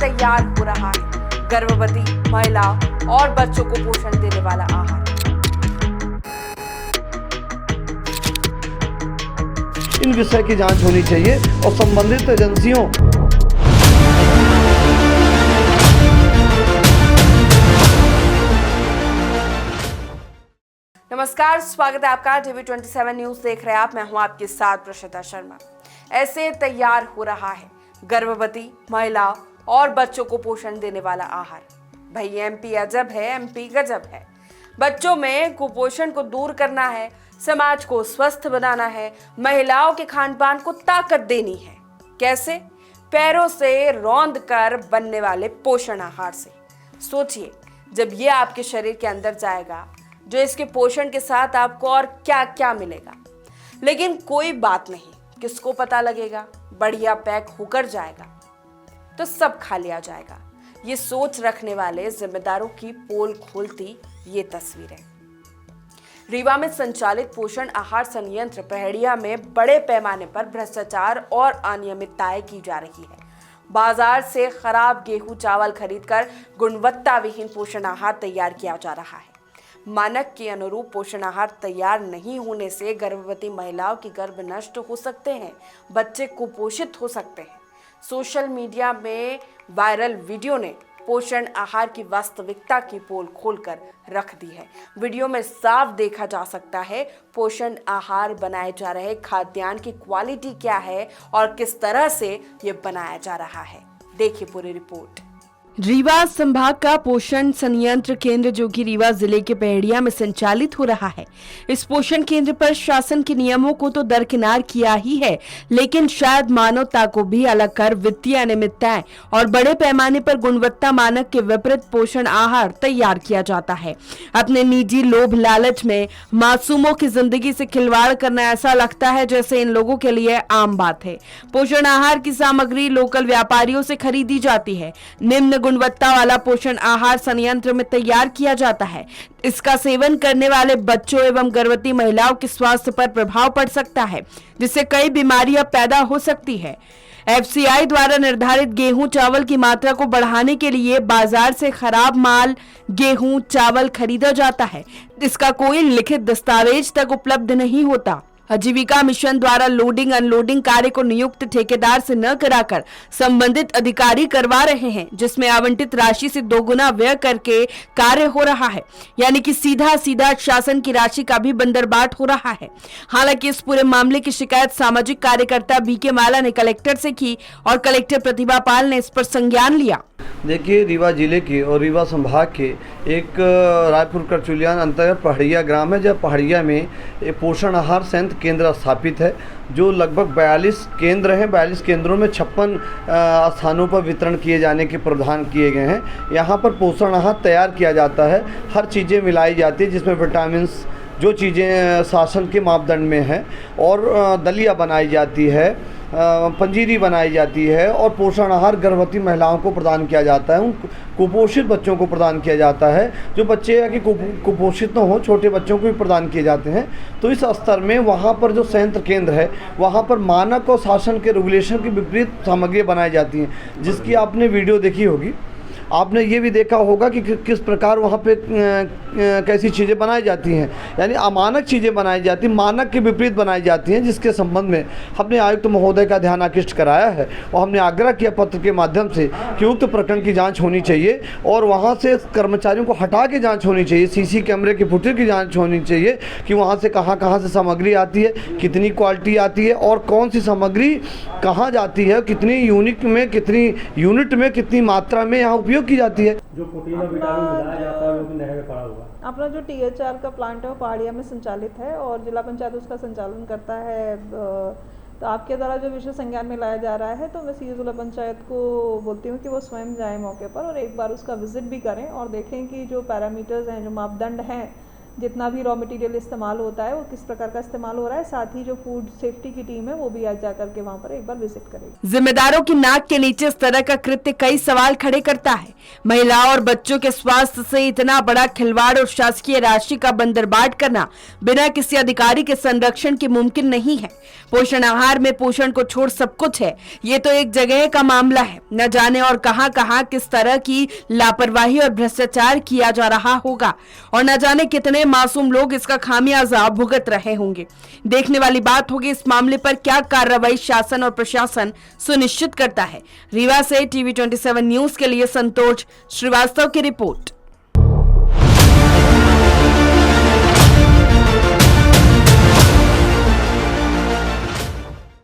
तैयार हो रहा है गर्भवती महिला और बच्चों को पोषण देने वाला आहार। इन विषय की जांच होनी चाहिए और संबंधित एजेंसियों नमस्कार, स्वागत है आपका टीवी 27 न्यूज देख रहे हैं आप। मैं हूं आपके साथ प्रशिता शर्मा। ऐसे तैयार हो रहा है गर्भवती महिला और बच्चों को पोषण देने वाला आहार। भाई एमपी अजब है, एमपी गजब है। बच्चों में कुपोषण को दूर करना है, समाज को स्वस्थ बनाना है, महिलाओं के खान पान को ताकत देनी है। कैसे? पैरों से रौंद कर बनने वाले पोषण आहार से। सोचिए, जब ये आपके शरीर के अंदर जाएगा, जो इसके पोषण के साथ आपको और क्या क्या मिलेगा। लेकिन कोई बात नहीं, किसको पता लगेगा? बढ़िया पैक होकर जाएगा तो सब खा लिया जाएगा। ये सोच रखने वाले जिम्मेदारों की पोल खोलती ये तस्वीरें। रीवा में संचालित पोषण आहार संयंत्र पहड़िया में बड़े पैमाने पर भ्रष्टाचार और अनियमितताएं की जा रही है। बाजार से खराब गेहूं चावल खरीदकर गुणवत्ता विहीन पोषण आहार तैयार किया जा रहा है। मानक के अनुरूप पोषण आहार तैयार नहीं होने से गर्भवती महिलाओं के गर्भ नष्ट हो सकते हैं, बच्चे कुपोषित हो सकते हैं। सोशल मीडिया में वायरल वीडियो ने पोषण आहार की वास्तविकता की पोल खोलकर रख दी है। वीडियो में साफ देखा जा सकता है पोषण आहार बनाए जा रहे खाद्यान्न की क्वालिटी क्या है और किस तरह से ये बनाया जा रहा है। देखिए पूरी रिपोर्ट। रीवा संभाग का पोषण संयंत्र केंद्र जो कि रीवा जिले के पहड़िया में संचालित हो रहा है। इस पोषण केंद्र पर शासन के नियमों को तो दरकिनार किया ही है, लेकिन शायद मानवता को भी अलग कर वित्तीय अनियमितताएं और बड़े पैमाने पर गुणवत्ता मानक के विपरीत पोषण आहार तैयार किया जाता है। अपने निजी लोभ लालच में मासूमों की जिंदगी से खिलवाड़ करना ऐसा लगता है जैसे इन लोगों के लिए आम बात है। पोषण आहार की सामग्री लोकल व्यापारियों से खरीदी जाती है। निम्न गुणवत्ता वाला पोषण आहार संयंत्र में तैयार किया जाता है। इसका सेवन करने वाले बच्चों एवं गर्भवती महिलाओं के स्वास्थ्य पर प्रभाव पड़ सकता है, जिससे कई बीमारियां पैदा हो सकती है। एफसीआई द्वारा निर्धारित गेहूं चावल की मात्रा को बढ़ाने के लिए बाजार से खराब माल गेहूं चावल खरीदा जाता है। इसका कोई लिखित दस्तावेज तक उपलब्ध नहीं होता। आजीविका मिशन द्वारा लोडिंग अनलोडिंग कार्य को नियुक्त ठेकेदार से न कराकर संबंधित अधिकारी करवा रहे हैं, जिसमें आवंटित राशि से दोगुना व्यय करके कार्य हो रहा है। यानी कि सीधा सीधा शासन की राशि का भी बंदरबाट हो रहा है। हालांकि इस पूरे मामले की शिकायत सामाजिक कार्यकर्ता बीके माला ने कलेक्टर से की और कलेक्टर प्रतिभा पाल ने इस पर संज्ञान लिया। देखिए, रीवा जिले के और रीवा संभाग के एक रायपुर करचुलियान अंतर्गत पहाड़िया ग्राम है, जब पहाड़िया में एक पोषण आहार संयंत्र केंद्र स्थापित है, जो लगभग 42 केंद्र हैं। 42 केंद्रों में 56 स्थानों पर वितरण किए जाने के प्रावधान किए गए हैं। यहाँ पर पोषण आहार तैयार किया जाता है, हर चीज़ें मिलाई जाती है, जिसमें विटामिन जो चीज़ें शासन के मापदंड में हैं, और दलिया बनाई जाती है, पंजीरी बनाई जाती है, और पोषण आहार गर्भवती महिलाओं को प्रदान किया जाता है। उन कुपोषित बच्चों को प्रदान किया जाता है, जो बच्चे या कि कुपोषित न हो, छोटे बच्चों को भी प्रदान किए जाते हैं। तो इस स्तर में वहाँ पर जो संयंत्र केंद्र है, वहाँ पर मानक और शासन के रेगुलेशन की विपरीत सामग्री बनाई जाती हैं, जिसकी आपने वीडियो देखी होगी। आपने ये भी देखा होगा कि किस प्रकार वहाँ पे कैसी चीज़ें बनाई जाती हैं, यानी अमानक चीज़ें बनाई जाती हैं, मानक के विपरीत बनाई जाती हैं, जिसके संबंध में हमने आयुक्त महोदय का ध्यान आकृष्ट कराया है और हमने आग्रह किया पत्र के माध्यम से कि उक्त प्रकरण की जांच होनी चाहिए और वहाँ से कर्मचारियों को हटा के जाँच होनी चाहिए। सीसी कैमरे की फुटेज की जाँच होनी चाहिए कि वहाँ से कहाँ से सामग्री आती है, कितनी क्वालिटी आती है और कौन सी सामग्री कहाँ जाती है, कितनी यूनिट में, कितनी मात्रा में यहाँ उपयोग की जाती है। जो प्रोटीन और विटामिन मिलाया जाता है वो भी नहर में पड़ा हुआ। अपना जो THR का प्लांट है वो पहाड़िया में संचालित है और जिला पंचायत उसका संचालन करता है। तो आपके द्वारा जो विषय संज्ञान में लाया जा रहा है, तो मैं सीधे जिला पंचायत को बोलती हूँ कि वो स्वयं जाए मौके पर और एक बार उसका विजिट भी करें और देखें कि जो पैरामीटर्स हैं, जो मापदंड हैं, जितना भी रॉ मटेरियल इस्तेमाल होता है वो किस प्रकार का इस्तेमाल हो रहा है। साथ ही जो फूड सेफ्टी की टीम है वो भी आज जाकर के वहाँ पर एक बार विजिट करेगी। जिम्मेदारों की नाक के नीचे इस तरह का कृत्य कई सवाल खड़े करता है। महिलाओं और बच्चों के स्वास्थ्य से इतना बड़ा खिलवाड़ और शासकीय राशि का बंदरबाट करना बिना किसी अधिकारी के संरक्षण के मुमकिन नहीं है। पोषण आहार में पोषण को छोड़ सब कुछ है, ये तो एक जगह का मामला है। न जाने और कहां किस तरह की लापरवाही और भ्रष्टाचार किया जा रहा होगा और न जाने कितने मासूम लोग इसका खामियाजा भुगत रहे होंगे। देखने वाली बात होगी इस मामले पर क्या कार्रवाई शासन और प्रशासन सुनिश्चित करता है। रीवा से TV 27 न्यूज के लिए संतोष श्रीवास्तव की रिपोर्ट।